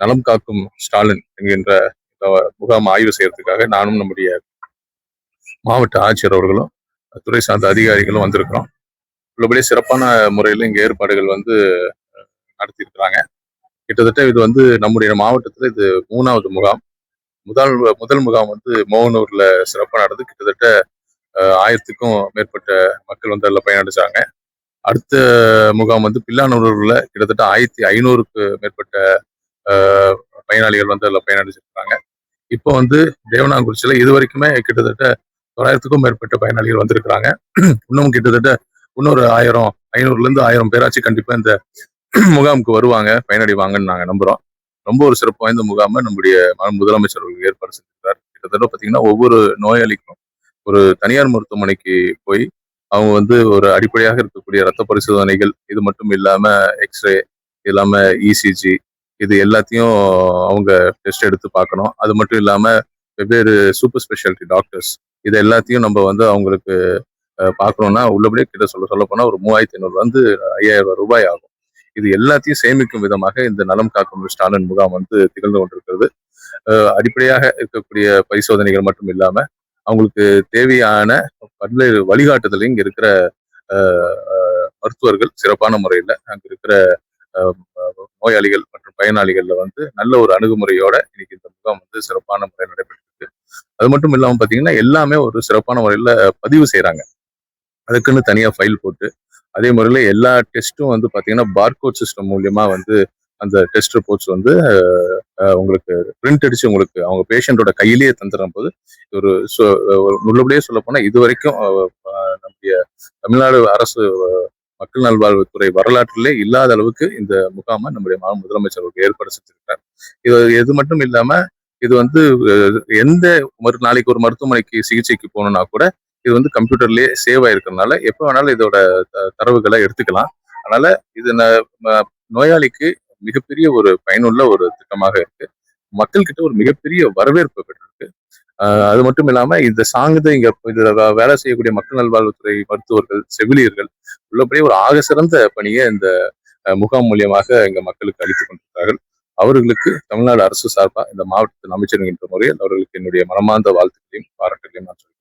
நலம் காக்கும் ஸ்டாலின் என்கின்ற முகாம் ஆய்வு செய்யறதுக்காக நானும் நம்முடைய மாவட்ட ஆட்சியர் அவர்களும் துறை சார்ந்த அதிகாரிகளும் வந்திருக்கிறோம். உள்ளபடியே சிறப்பான முறையில் இங்க ஏற்பாடுகள் நடத்தியிருக்கிறாங்க. கிட்டத்தட்ட இது நம்முடைய மாவட்டத்தில் இது 3வது முகாம். முதல் முகாம் மோகனூர்ல சிறப்பாக நடந்து கிட்டத்தட்ட 1000க்கும் மேற்பட்ட மக்கள் அதில் பயனடைச்சாங்க. அடுத்த முகாம் பில்லானூர்ல கிட்டத்தட்ட 1500க்கு மேற்பட்ட பயனாளிகள் அதில் பயனடைச்சிருக்காங்க. இப்போ தேவனாங்குறிச்சியில இது வரைக்குமே கிட்டத்தட்ட 900க்கும் மேற்பட்ட பயனாளிகள் வந்திருக்கிறாங்க. இன்னும் கிட்டத்தட்ட இன்னொரு 500லேருந்து 1000 பேராச்சும் கண்டிப்பா இந்த முகாமுக்கு வருவாங்க, பயனடைவாங்கன்னு நாங்க நம்புறோம். ரொம்ப ஒரு சிறப்பு வாய்ந்த முகாமை நம்முடைய முதலமைச்சர் அவர்கள் ஏற்பாடு செஞ்சிருக்காரு. கிட்டத்தட்ட பாத்தீங்கன்னா ஒவ்வொரு நோயாளிக்கும் ஒரு தனியார் மருத்துவமனைக்கு போய் அவங்க ஒரு அடிப்படையாக இருக்கக்கூடிய ரத்த பரிசோதனைகள், இது மட்டும் இல்லாம எக்ஸ்ரே, இது இல்லாம இசிஜி, இது எல்லாத்தையும் அவங்க டெஸ்ட் எடுத்து பார்க்கணும். அது மட்டும் இல்லாம வெவ்வேறு சூப்பர் ஸ்பெஷாலிட்டி டாக்டர்ஸ், இது எல்லாத்தையும் நம்ம அவங்களுக்கு பார்க்கணும்னா உள்ளபடியே கிட்ட சொல்ல போனா ஒரு 3500 5000 ரூபாய் ஆகும். இது எல்லாத்தையும் சேமிக்கும் விதமாக இந்த நலம் காக்கும் ஸ்டாலின் முகாம் திகழ்ந்து கொண்டிருக்கிறது. அடிப்படையாக இருக்கக்கூடிய பரிசோதனைகள் மட்டும் இல்லாம அவங்களுக்கு தேவையான பல்வேறு வழிகாட்டுதலையும் இங்க இருக்கிற மருத்துவர்கள் சிறப்பான முறையில அங்க இருக்கிற நோயாளிகள் மற்றும் பயனாளிகள்ல நல்ல ஒரு அணுகுமுறையோட இன்னைக்கு இந்த முகாம் சிறப்பான முறையில் நடைபெற்றிருக்கு. அது மட்டும் இல்லாம பாத்தீங்கன்னா எல்லாமே ஒரு சிறப்பான முறையில பதிவு செய்யறாங்க. அதுக்குன்னு தனியா ஃபைல் போட்டு அதே முறையில எல்லா டெஸ்ட்டும் பாத்தீங்கன்னா பார்கோட் சிஸ்டம் மூலியமா அந்த டெஸ்ட் ரிப்போர்ட்ஸ் உங்களுக்கு பிரிண்ட் அடிச்சு உங்களுக்கு அவங்க பேஷண்டோட கையிலேயே தந்துடும் போது ஒரு உள்ளபடியே சொல்ல போனா இது வரைக்கும் நம்முடைய தமிழ்நாடு அரசு மக்கள் நல்வாழ்வுத்துறை வரலாற்றிலே இல்லாத அளவுக்கு இந்த முகாமை நம்முடைய முதலமைச்சர் அவர்கள் ஏற்பாடு செஞ்சிருக்கார். இது மட்டும் இல்லாம இது எந்த நாளைக்கு ஒரு மருத்துவமனைக்கு சிகிச்சைக்கு போகணும்னா கூட இது கம்ப்யூட்டர்லயே சேவ் ஆயிருக்கிறதுனால எப்ப வேணாலும் இதோட தரவுகளை எடுத்துக்கலாம். அதனால இது நோயாளிக்கு மிகப்பெரிய ஒரு பயனுள்ள ஒரு திட்டமாக இருக்கு. மக்கள் கிட்ட ஒரு மிகப்பெரிய வரவேற்பு பெற்றிருக்கு. அது மட்டும் இல்லாம இந்த சார்ந்த இங்க இதுல வேலை செய்யக்கூடிய மக்கள் நல்வாழ்வுத்துறை மருத்துவர்கள், செவிலியர்கள் உள்ளபடியே ஒரு ஆக சிறந்த பணியை இந்த முகாம் மூலியமாக எங்க மக்களுக்கு அளித்துக் கொண்டிருக்கிறார்கள். அவர்களுக்கு தமிழ்நாடு அரசு சார்பா இந்த மாவட்டத்தின் அமைச்சர் என்ற முறையில் அவர்களுக்கு என்னுடைய மனமார்ந்த வாழ்த்துக்களையும் பாராட்டுகளையும் நான் சொல்கிறேன்.